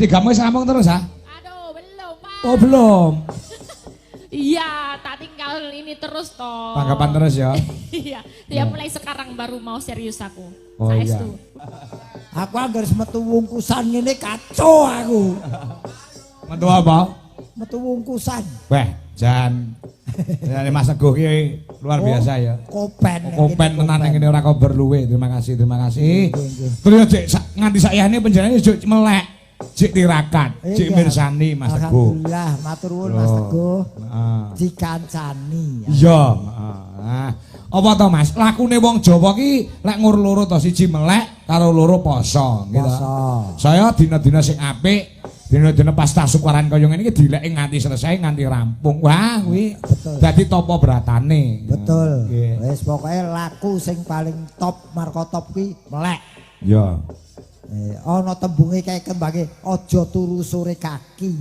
S3-mu wis rampung terus, ah? Aduh, belum, Pak. Oh, belum. Iya, tak tinggal ini terus toh. Tanggapan terus ya. Iya, ya mulai sekarang baru mau serius aku. Oh, iya. Aku anggar metu wungkusan ngene kacau aku. Metu apa? Metu wungkusan. Weh, jan. Dari Mas Teguh ki luar biasa ya. Kopen. Kopen tenan ngene ora kober luwe. Terima kasih, terima kasih. Terus Cik nganti sakjane penjenengan Cik melek, Cik tirakat, Cik mirsani Mas Teguh. Alhamdulillah, matur nuwun Mas Teguh. Heeh. Dikancani. Iya, heeh. Apa to Mas? Lakune wong Jawa ki lek ngur loro to siji melek karo loro poso, gitu. Poso. Saya dina-dina sing apik, dina-dina pas tasukaran kaya ngene iki dilek nganti selesai nganti rampung. Wah, kuwi dadi topo beratane. Betul. Nggih. Wis pokoke laku sing paling top marko top kuwi melek. Iya. Ana tembunge kae kembangke aja turu sore kaki.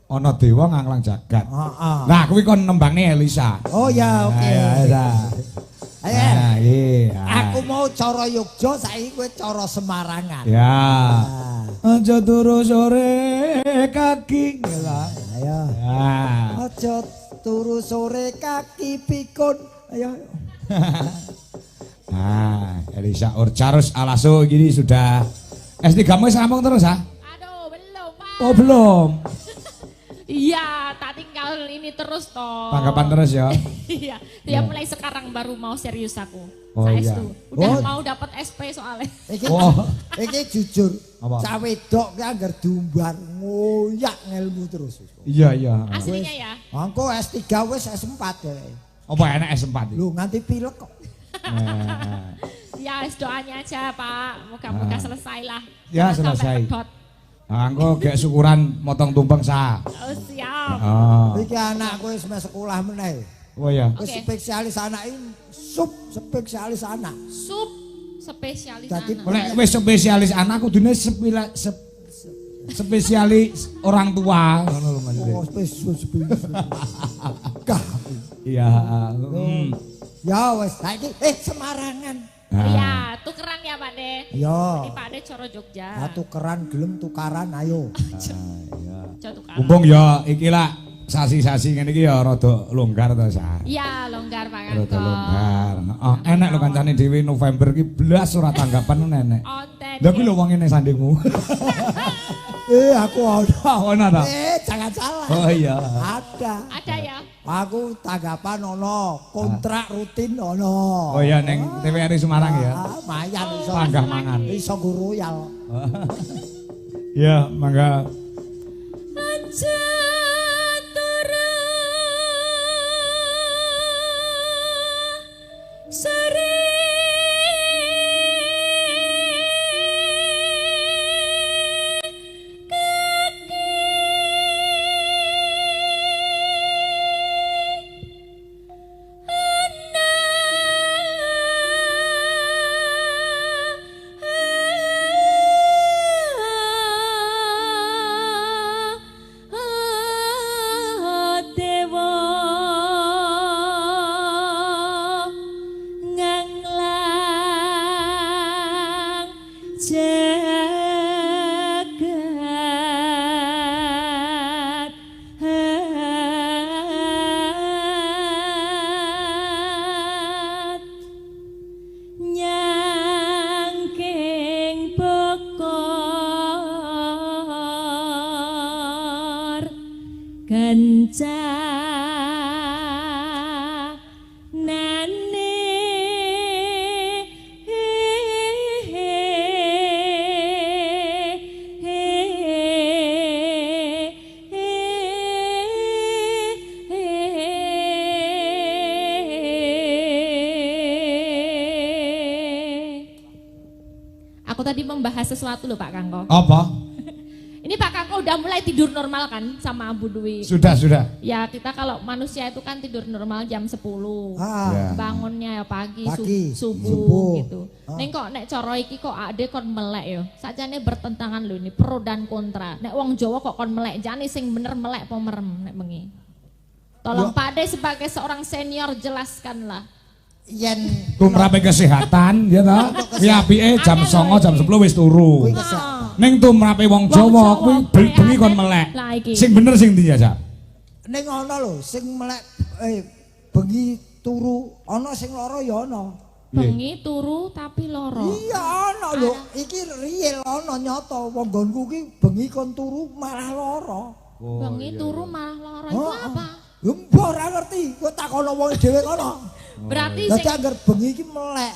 Ana dewa nganglang jagat. Heeh. Nah, kuwi kon nembangne Elisa. Oh ya, oke. Ya. Nah, iya. Aku mau cara Yogya, saiki kowe cara Semarangan. Ya. Aja turu sore kaki. Ayo. Ya. Aja turu sore kaki pikun. Ayo. Nah, Elisa Urcarus Alaso gini sudah S3-mu wis rampung terus, ah? Aduh, belum, Pak. Oh, belum. Iya, tak tinggal ini terus toh. Tanggapan terus ya. Iya, ya mulai sekarang baru mau serius aku. Oh, iya. Udah mau dapat SP soalnya. Iki jujur. Apa? Cah wedok ki anggar diumbar ngoyak ngelmu terus. Iya, iya. Aslinya ya. Engko S3 wis S4 dheweke. Apa enak S4? Lho nganti pilek kok. Ya, doanya aja Pak. Moga-moga selesai lah. Ya, Jangan sampai selesai. pedot. Nah, engko gek syukuran motong tumpeng sah. Oh, siap. Oh. Iki anakku wis mes sekolah meneh. Oh ya. Wis Oke. spesialis anak ini sup spesialis anak. Sup spesialis Jadi, anak. Lek wis spesialis anak kudune spesialis orang tua ngono lho Mas. Oh, spesialis. Kah. Iya, Ya wis saiki Semarangan. Iya, tukeran ya Pak De. Ya. Ini Pak De coro Jogja. Tukeran gelem tukaran ayo. Coro tukaran. Mumpung ya iki lah sasi-sasi ngene iki ya rada longgar to, Sa. Iya, longgar Pak Rada Kangkong. longgar. Heeh, enek lho kancane dhewe November iki blas ora tanggapan enek. Onten. Lha kuwi lho wong ngene sandingmu. Aku ada. Ono ta? Jangan salah. Oh iya. Ada. Ada ya? Aku tanggapan ono, kontrak rutin ono. Oh iya ning TVRI Semarang ya. Mayan iso. Panggah mangan. Iso go royal. Iya, mangga. Aja turu sore Aku tadi membahas sesuatu loh Pak Kangko. Apa? Ini Pak Kangko udah mulai tidur normal kan sama Bu Dwi? Sudah. Ya kita kalau manusia itu kan tidur normal jam 10. Ya. Bangunnya ya pagi, Pagi, subuh subuh. gitu. Neng kok nek coro iki kok ade kon melek yo. Sakjane bertentangan lho ini pro dan kontra. Nek wong Jawa kok kon melek, jane sing bener melek apa merem nek bengi. Tolong Pak Ade sebagai seorang senior jelaskanlah. Yen Tumrape kesehatan ya ta. Ki apike jam 09.00 jam 10 wis turu. kuwi kesehatan. Ning tumrape wong Jawa kuwi bengi kon melek. Lah iki. Sing bener sing ndi ya, Cak? Ning ana lho sing melek bengi turu, ana sing lara ya ana. Bengi turu tapi loro. Iya ana lho, iki real ana nyata wong nggonku ki bengi kon turu malah lara. Bengi turu malah loro itu apa? Mbok ora ngerti, kowe takono wong dhewe kono. Berarti Dadi sing angger bengi ki melek.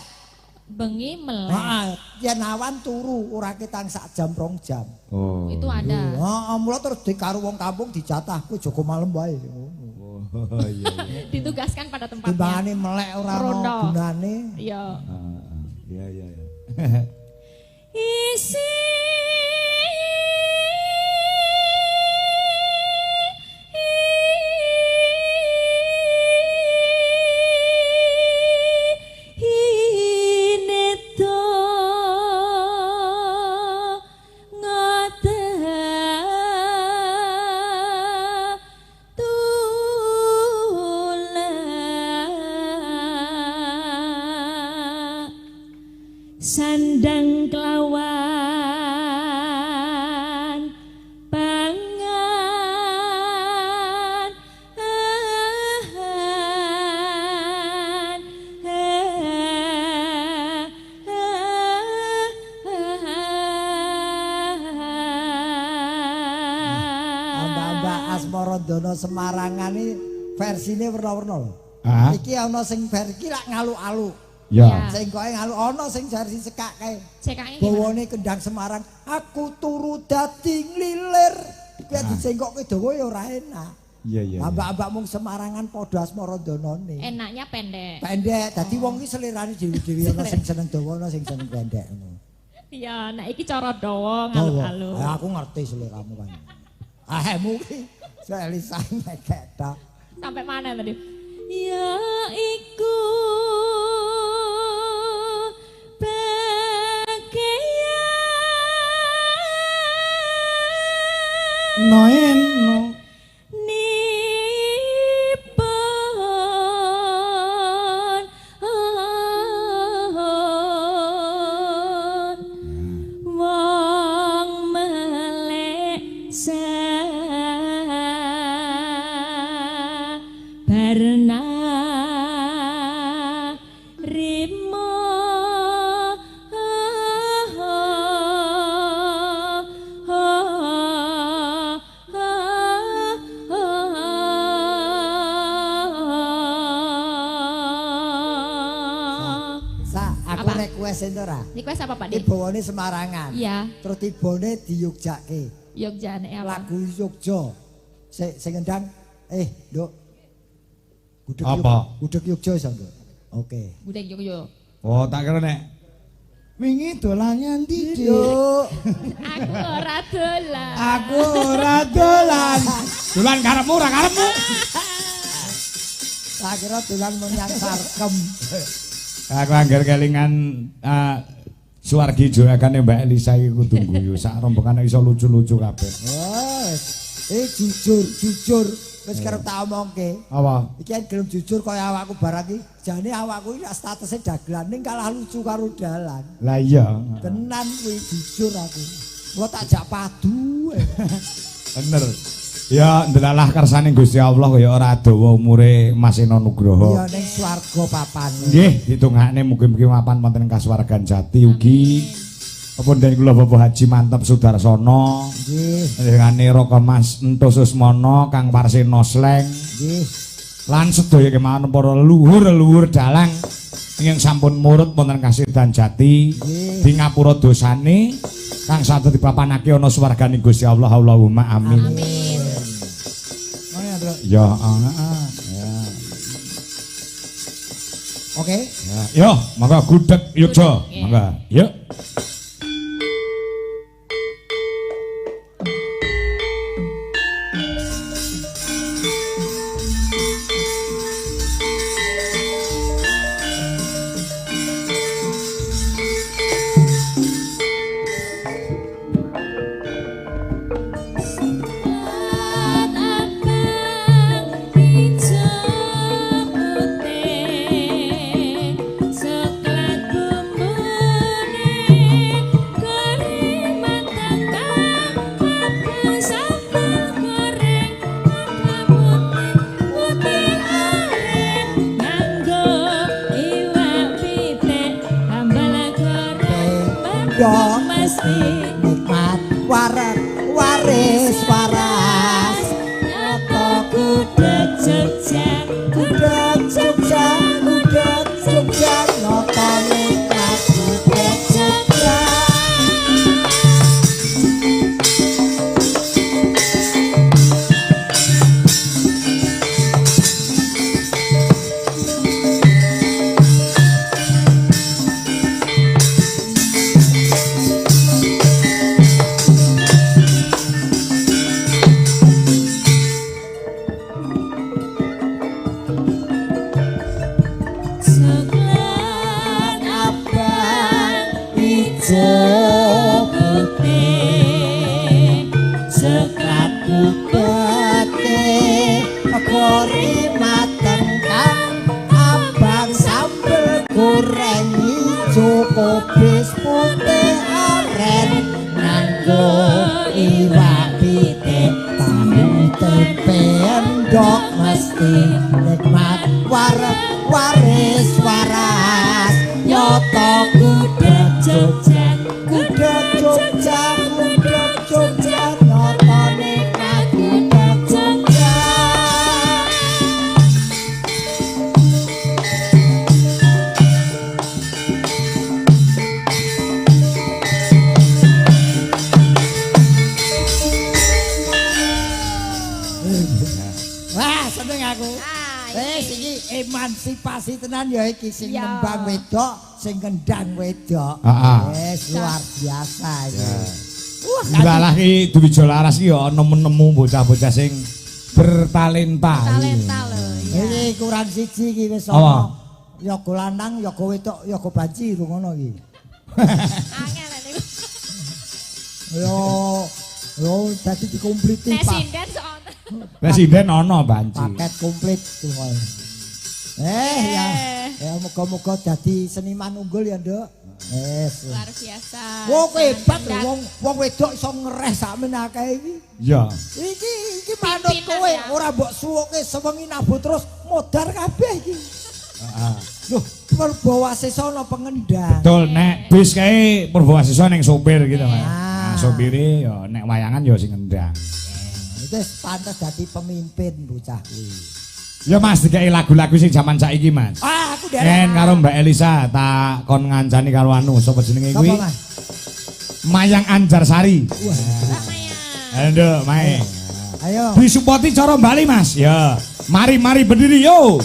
bengi melek. Heeh, yen awan turu ora ketang sak jam 2 jam. Oh. Itu ada. Heeh, mula terus dikaro wong kampung dijatah kowe jaga malam wae. Oh iya. Ditugaskan pada tempatnya. Timbangane melek ora ana gunane. Iya. Iya iya. Isi sandang kelawan pangan Mbak Asmaradana Semarangan iki versine werna-werna lho. Ah? Iki ana sing versi iki lak ngaluk-aluk. Ya. Sing kowe ngaluk ana sing versi sekak kae. cekake gimana? Bawane kendang Semarang, aku turu dadi nglilir. Kuwi disengkokke dawa ya ora enak. Iya iya. Mbak-mbak mung Semarangan padha Asmaradanane. Enaknya pendek. Pendek, dadi wong iki selirane dhewe-dhewe ana sing seneng dawa ana sing seneng pendek ngono. Iya, nek iki cara dawa ngaluk-aluk. Aku ngerti seliramu kan. Ahemu ki selisane ketok. Sampai mana tadi? Ya iku bagian Noen no. nipun wong melek sabarna rimo Aku request entuk ora? Request apa Pak Dik? Tibone Semarangan. Iya, Terus tibone diyugjake. Yogja nek apa? Lagu Yogja. Sing ngendang Nduk. Gudeg Apa? Gudeg Yogja iso, Nduk. Oke. Budek Yogyo. Oh, tak kira nek wingi dolannya ndi, Dik? Nduk. Aku ora dolan. Aku ora dolan. Dolan karepmu ora karepmu. Tak kira dolan menyang Sarkem. Aku anggar kelingan Suwargi Juragan Mbak Elisa iki kudu guyu sak rombongan iso lucu-lucu kabeh. Wes. Jujur. Wis kerep tak omongke. Apa? Iki gelem jujur kaya awakku barang iki. Jane awakku iki statuse dagelan ning kalah lucu karo dalan. Lah iya. Tenan kuwi jujur aku. Gua tak jak padu. Bener. Ya ndelalah kersane Gusti Allah kaya ora dawa umure Mas Eno Nugroho. Iya ning swarga papane. Nggih, ditungakne mugi-mugi mapan wonten kasuwargan jati ugi. Apa den kula Bapak Haji Mantep Sudarsono. Nggih, Dengan Roko Mas Entus Susmono, Kang Parsino Sleng. nggih. Lan sedaya kemawon para leluhur dalang ingkang sampun murut wonten kasidan jati Nggih. di ngapura dosane kang saged dipapanake ana swargane Gusti Allah. Allahumma amin. Amin. Ya, Oke. ya. Yo, mangga gudeg Yogja. Mangga. Yuk. Seklat bumbu mesti nikmat waris waras nyoto gudeg Jogja gudeg Jogja nyoto nikmat gudeg Jogja Coklat abang ijo putih sekat bukete gori mateng kang abang sambel goreng ijo kubis putih aren nganggo iwak pitik tahu tempe endok mesti nikmat waris waras nyoto gudeg Jogja gudeg Jogja nyoto nikmat gudeg Jogja wah seneng aku iki emansipasi tenan ya iki sing Ya. nembang wedok sing kendang wedok wis luar biasa iki wah Ndalah ki Dwijo Laras ki ya nemu-nemu bocah-bocah sing bertalenta. talenta lho ya. iki kurang siji iki wis Apa? ana yoga lanang yoga wedok yoga banci ngono iki Angel niku. yo dadi dikompliti Nek sinden soalnya. Presiden ana banci. paket komplit tuh kowe. Ya muga-muga dadi seniman unggul ya, Nduk. Wes. Luar biasa. Wong hebat lho, wong wedok iso ngereh sakmene akeh iki. Ya. Iki manut Pimpinan kowe ya. ora mbok suwoke sewengi nabut terus modar kabeh iki. Heeh. Loh, Purbawasesa ana pengendang. Betul nek bis kae Purbawasisa ning sopir gitu, Mas. Ah. Nah, sopire ya nek wayangan ya sing ngendang. Wis pantes dadi pemimpin bocah kuwi. Ya Mas dikai lagu-lagu sing zaman saiki, Mas. Ah, aku Ken karo Mbak Elisa tak kon ngancani karo anu sapa jenenge kuwi? Sapa, Mas? Mayang Anjarsari. Ayo, Mae. Ayo. Disupoti cara Bali, Mas. Ya. Mari berdiri yo.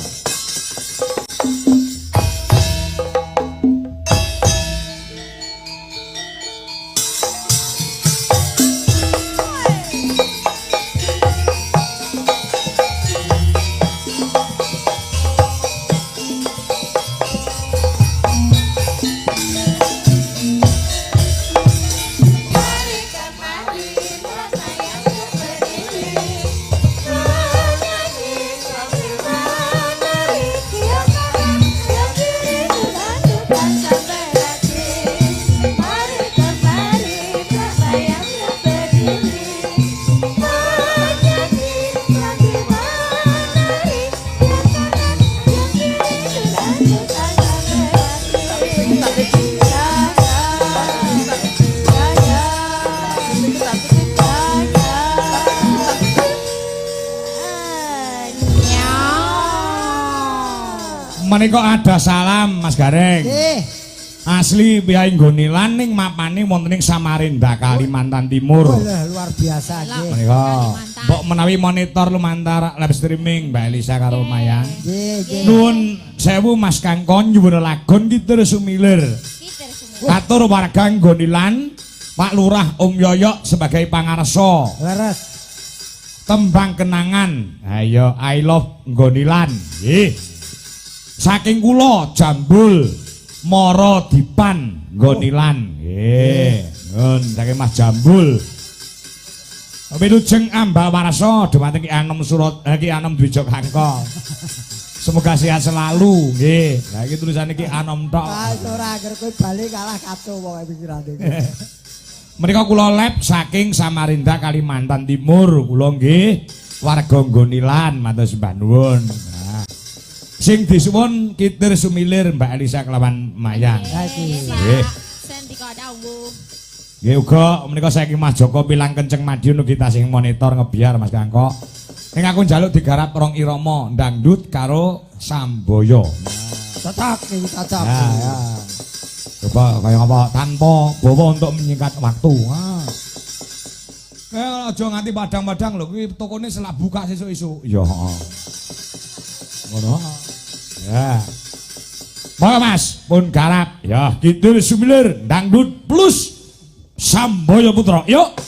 Menika ada salam Mas Gareng. Nggih. Asli piyai nggonilan ning mapane wonten ing Samarinda Kalimantan Timur. Wah, luar biasa nggih. Menika mbok menawi monitor lumantar live streaming Mbak Elisa karo Mayang. Nggih, nggih. Nuwun sewu Mas Kangkon nyuwun lagon Kitir Sumilir. Katur warga nggonilan Pak Lurah Om Yoyok sebagai pangarsa. Leres. Tembang kenangan. Ayo I love nggonilan. Nggih. Saking kula Jambul Moro Dipan Nggonilan. Nggih. Nun saking Mas Jambul. Wilujeng Amba Warsa dhumateng Ki Anom Surat Ki Anom Dwijo Kangko. Semoga sehat selalu nggih. Lah iki tulisane Ki Anom tok. Ah, ora agar kowe bali kalah kacau pokoke pikirane. Menika kula lep saking Samarinda Kalimantan Timur. Kula nggih warga Nggonilan matur sembah nuwun. Nah, sing disuwun Kitir Sumilir Mbak Elisa kelawan Mayang. Ha iki. Nggih. Sendika dawuh. Nggih uga menika saiki Mas Joko pilang kenceng Madiun ugi tasih monitor ngebiar Mas Kangkok. Ning aku njaluk digarap rong irama dangdut karo Samboyo. Cocok iki cocok. Ya. Coba kaya apa tanpa bawa untuk menyingkat waktu. Aja nganti padang-padang lho kuwi tokone selak buka sesuk-esuk. Ya heeh. Ngono. Ya. Monggo Mas, pun garap. Ya, Kidul Sumilir dangdut plus Samboyo Putra. Yuk.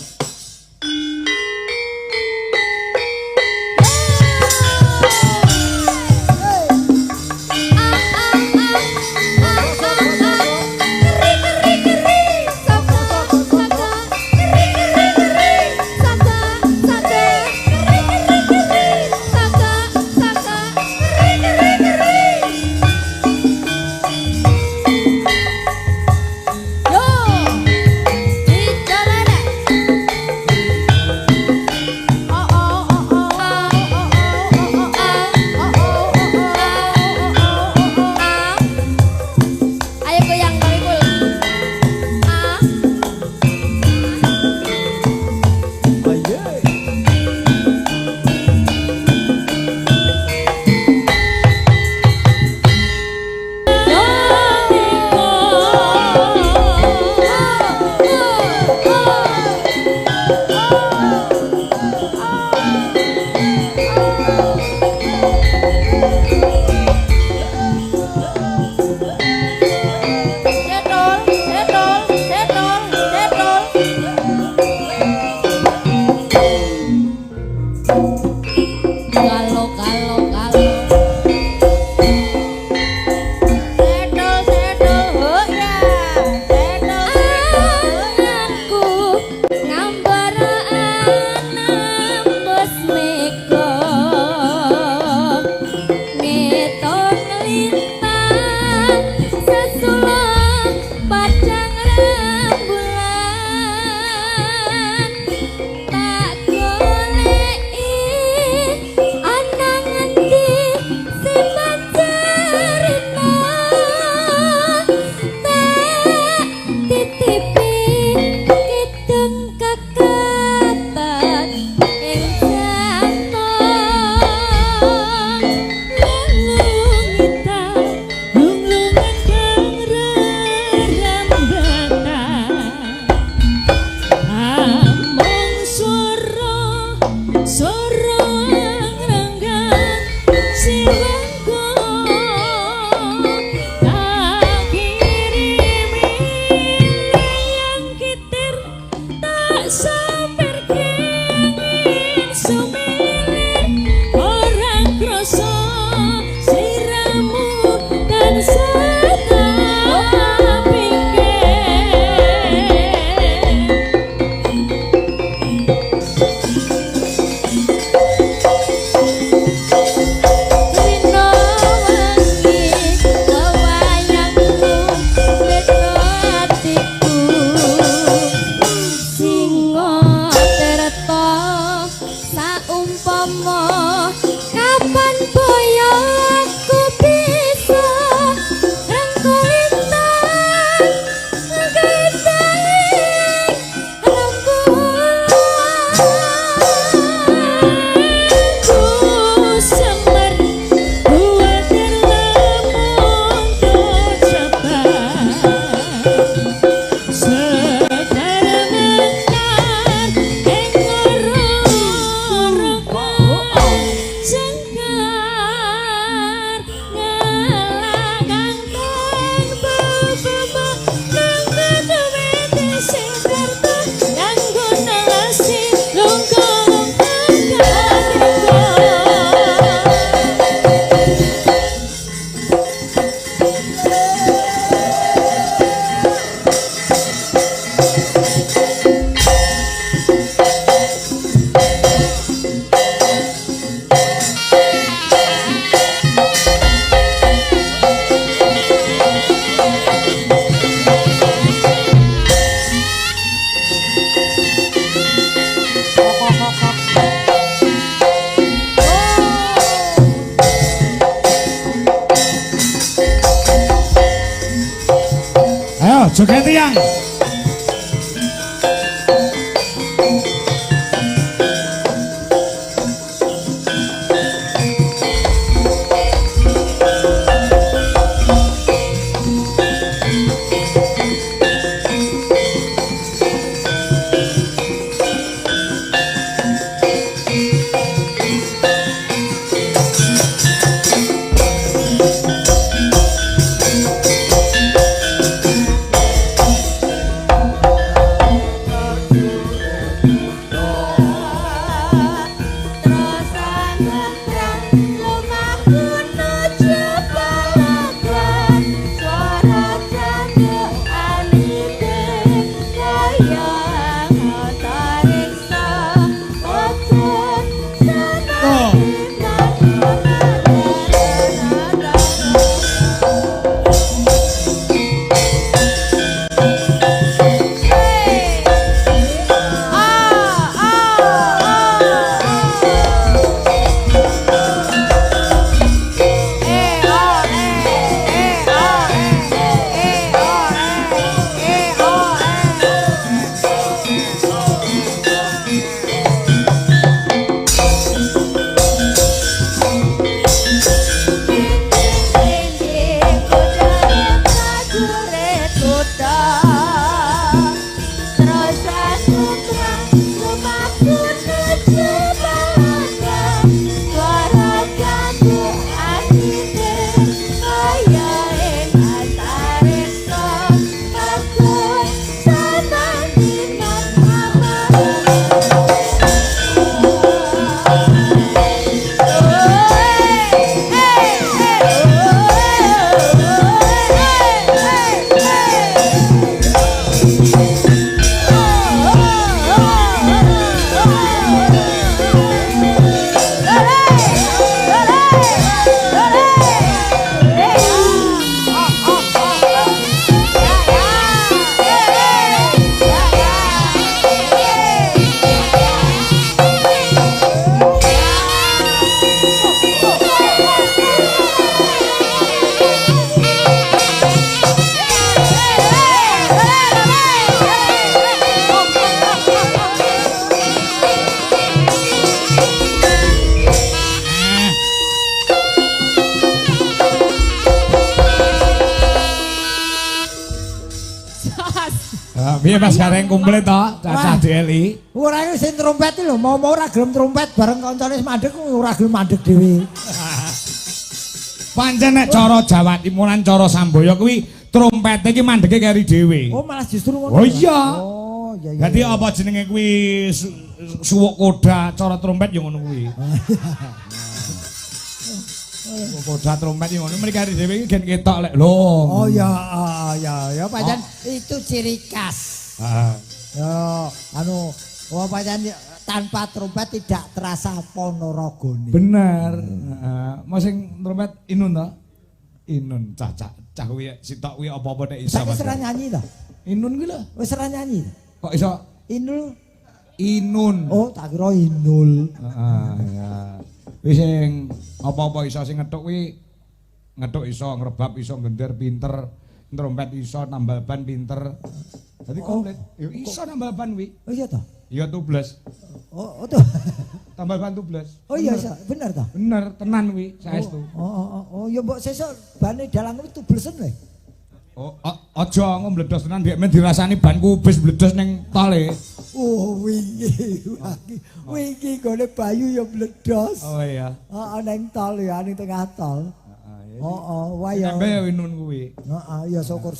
Ayo joget yang Piye Mas Gareng komplit to, cacah DLI. Ora iki sing trompet iki lho, mau ora gelem trompet bareng kancane mandeg ora gelem mandeg dhewe. Pancen nek cara Jawa Timuran cara Samboya kuwi trompete iki mandege kari dhewe. Oh, malah justru ngono. Oh iya. Oh, iya iya. Dadi apa jenenge kuwi suwuk koda cara trompet ya ngono kuwi. Koda trompet ya ngono mriki kari dhewe iki gen ketok lek lho. Oh ya ya pancen itu ciri khas. Heeh. Ya anu pancen tanpa trompet tidak terasa Ponorogo nih. Bener. Heeh. Mas sing trompet Inun to? Inun cah kuwi sitok kuwi apa-apa nek iso. Wis ora nyanyi to? Inun kuwi lho. Wis ora nyanyi. Kok iso Inul. Inun. Oh, tak kira Inul. Heeh, ya. Wis sing apa-apa iso sing ngethuk kuwi ngethuk iso, ngrebab iso, gender pinter, trompet iso, nambal ban pinter. Dadi komplit. Yo iso nambal ban kuwi. Oh iya toh? Iya tubles. Oh toh. Tambal ban tubles. Oh iya iso, bener toh? Bener, tenan kuwi saestu. Oh ya mbok sesuk bane dalang kuwi tublesen lho. Oh, aja ngombledos tenan dhek men dirasani ban kubis bledos ning tole. Oh wingi gone Bayu ya bledos. Oh iya. Heeh ning tol ya ning tengah tol. Heeh, wah ya. Nembe Inun kuwi. Heeh, ya syukur.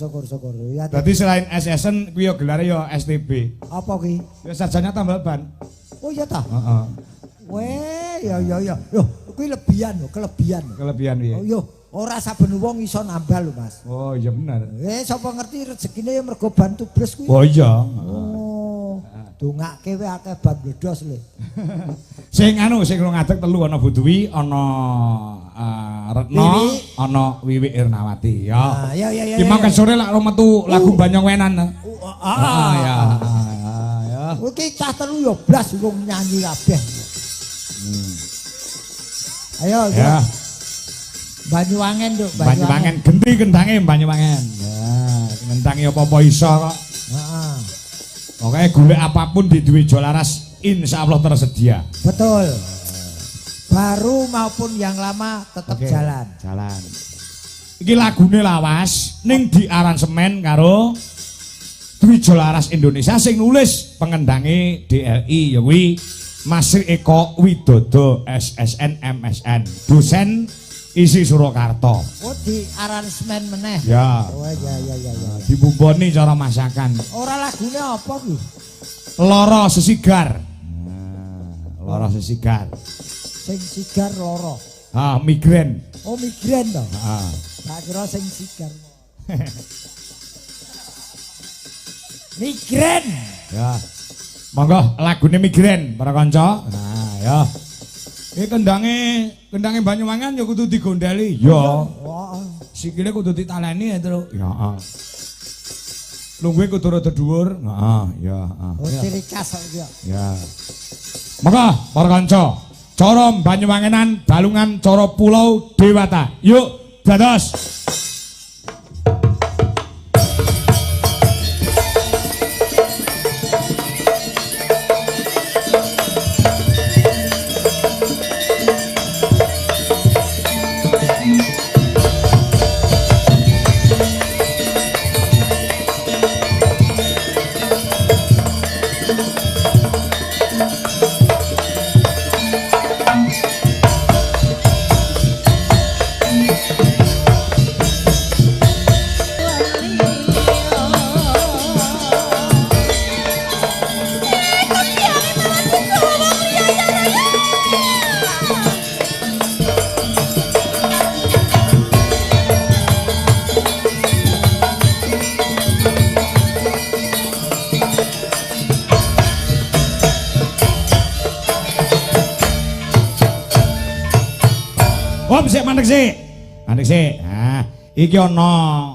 Ya. Dadi selain SSN kuwi ya gelare ya STB. Apa kuwi? Ya sarjana tambal ban. Oh iya ta? Heeh. Weh, ya. Yo, kuwi kelebihan. Kelebihan piye? Oh yo, ora saben wong iso nambah lho, Mas. Oh iya bener. Sapa ngerti rezekine ya mergo ban tubles kuwi. Oh iya. Oh. Dongake wae akeh ban bledos lho. Sing sing ngadeg telu ana Buduwi, ana Retno, ana Wiwi Irnawati. Ya. Ya. Ki mangke sore lak metu lagu Banyong Wenan. Ya. Oke, cah telu yo blas wong nyanyi kabeh. Ayo, ya. Banyuwangen, Nduk, Banyuwangen genti kendange Banyuwangen. Ya, kendange apa-apa iso kok. Heeh. Pokoke golek apapun di duwe Jolaras insyaallah tersedia. Betul. Baru maupun yang lama tetap jalan. Jalan. Iki lagune lawas ning diaransemen karo Dwi Jolaras Indonesia sing nulis pengendange DLI ya kuwi Mas Eko Widodo SSN MSN dosen isi Surakarta. Oh di aransemen meneh. Ya. Oh ya. Dibumboni cara masakan. Ora lagune apa kuwi? Loro sesigar. Loro sesigar. Sing sigar loro. Migren. Oh migren to. Heeh. Tak kira sing sigar. Migren. Ya. Monggo lagune Migren para kanca. Nah, ya. Iki kendange Banyuwangen ya kudu digondali. Ya. Wah. Sikile kudu ditaleni ya, Tru. Ya, heeh. Lungguhe kudu rada dhuwur. Heeh, ya, heeh. Oh ciri khas iki. Ya. Monggo para kanca, cara Banyuwangenan balungan cara Pulau Dewata. Yuk, dados. Mandek sik. Nah, iki ana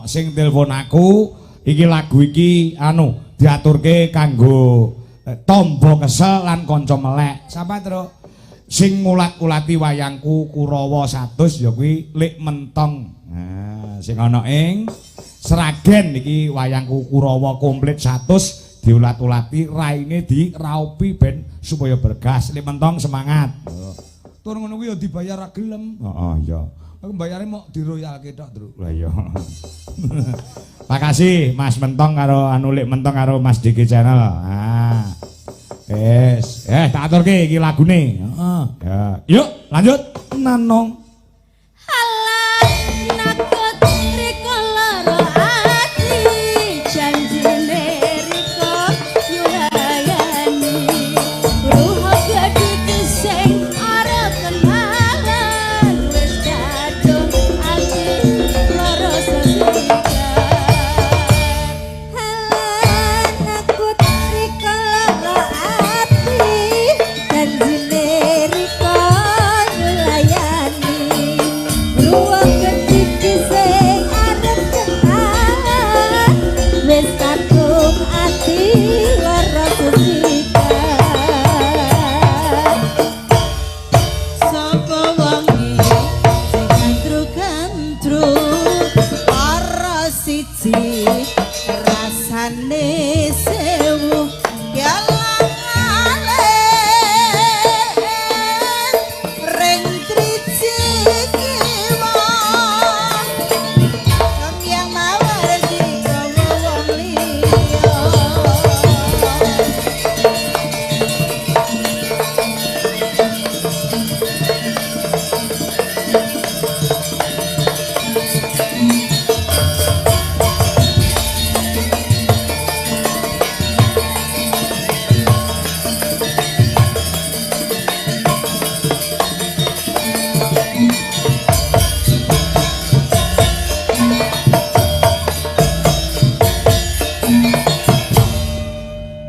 sing telepon aku, iki lagu iki diaturke kanggo Tombo Kesel lan kanca melek. Sapa, Tru? Sing ngulat-ulati wayangku Kurawa 100 ya kuwi Lik Mentong. Nah, sing ana ing Sragen iki wayangku Kurawa komplit 100 diulat-ulati raine diraupi ben supaya bergas. Lik Mentong semangat. Tur ngono kuwi ya dibayar ra gelem. Heeh, iya. Aku bayare mau diroyalke tok, Tru. Lah iya. Makasih Mas Mentong karo Anulik Mentong karo Mas Diki Channel. Ah. Wes, tak aturke iki lagune. Heeh. Ya. Yuk, lanjut. Nanong. Halah nakut rikala ati janjine riko yulayani ruh gede sing arep kenalan wis kadung ati loro sesika halah nakut rikala ati janjine riko yulayani ruang ketik sing arep kenalan wis kadung ati lara sesika sapa wonge sing kantru-kantru para siji rasane sewu galangane ring triji kiwa yang mawar digawa wong liya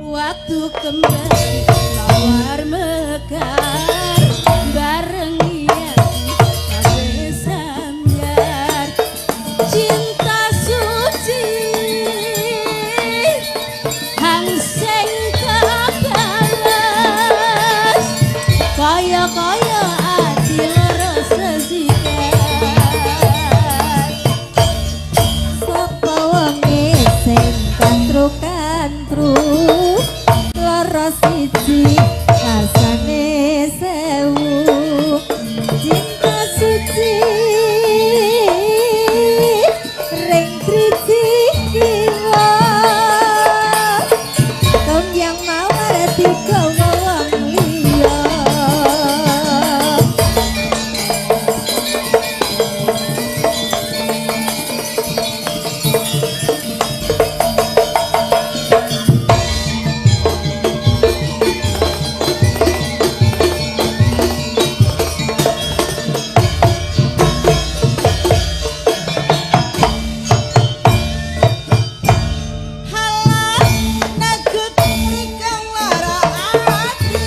waktu kembali lawar mekar bareng Yati sanggar cinta suci hang sing kabalas kaya-kaya ati loro sesikan sapa wonge sing kantru-kantru lara siji rasane sewu cinta suci ring triji kiwa tong yang mawar digawa wong liya halah nakut rikang lara ati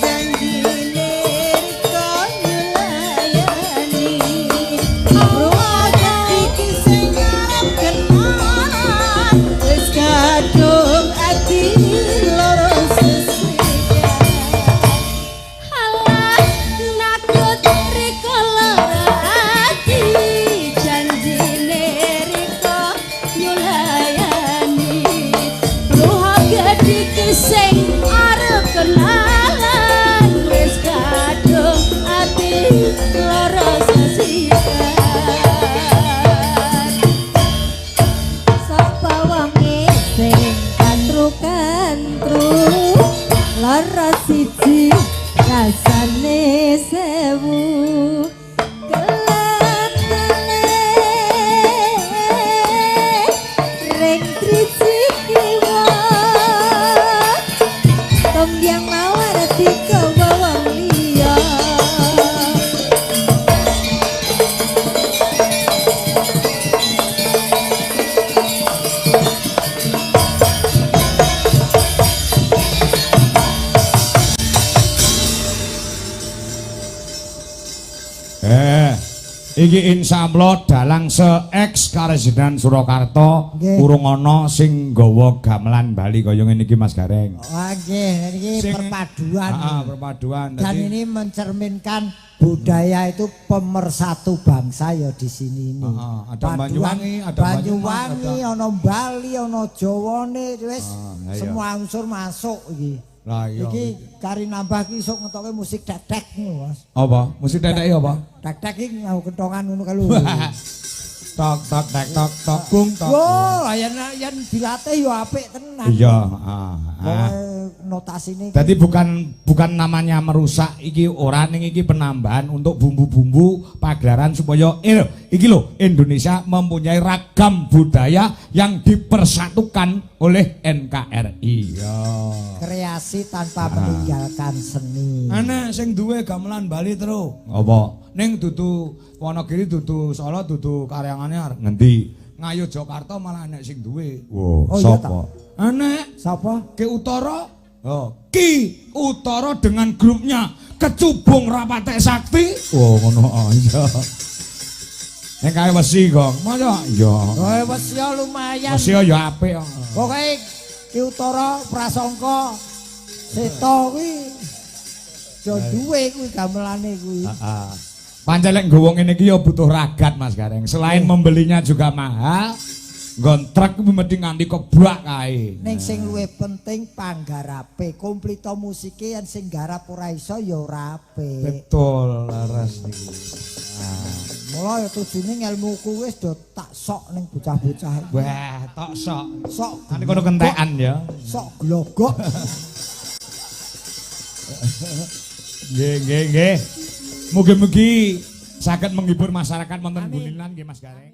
janjine riko yulayani ruang iki sing arep kenalan wis kadung ati loro sesika halah nakut rikala ati janjine riko yulayani ruh gede sing arep kenalan wis kadung ati loro sesika sapa wonge sing kantru-kantru lara siji rasane sewu kelantene ring triji kiwa tong yang mawar digawa wong liya Iki insyaallah dalang se-ex Karesidenan Surakarta Nggih. urung ana sing nggawa gamelan Bali kaya ngene iki Mas Gareng. Wah nggih, ini Sing- perpaduan. Perpaduan. Dan Dadi- ini mencerminkan budaya itu pemersatu bangsa ya di sini ini. Ada Banyuwangi, ada Banyuwangi, ono Bali, ono Jawane, wis Ah, iya. semua unsur masuk iki. Lah iya. Iki kari nambah ki isuk ngetoke musik dek-dek ngono, Mas. Apa? Musik dedek apa? Dek-dek iki ngau kentongan ngono kalu. Tok tok tek tok tok kung tok. Wah, yen dilatih yo apik tenan. Iya, Notasine. Jadi bukan namanya merusak, iki ora ning iki penambahan untuk bumbu-bumbu pagelaran supaya iki lho Indonesia mempunyai ragam budaya yang dipersatukan oleh NKRI. Ya. Kreasi tanpa meninggalkan seni. Ana sing duwe gamelan Bali terus. Apa? Ning dudu Wonogiri, dudu Solo, dudu karyangane arep Ngendi? Ngayu Jakarta malah enek sing duwe. Wow, Oh, iya, sapa? Anek Sapa? Ki Utara, Oh. Ki Utara dengan grupnya Kecubung Rapate Sakti. Oh, ngono iya. Nek kae wesi, Gong. Masa Iya. Oh, wis ya lumayan. Wesi ya apik. Pokoke Ki Utara Prasangka Seto kuwi yo duwe kuwi gamelane kuwi. Heeh. Pancen lek nggowo ngene iki ya butuh ragat Mas Gareng. Selain membelinya juga mahal, ngontrak kuwi mesti nganti kebak kae. Ning sing luwih penting panggarape, komplito musike yen sing garap ora iso ya ora apik. Betul, laras niki. Mula ya tujune ngelmuku wis do tak sok ning bocah-bocah. Wah, tok sok. Sok Nanti kono kentekan ya. sok glogok. Nggih. Mugi-mugi saged menghibur masyarakat wonten Bunilan nggih Mas Gareng.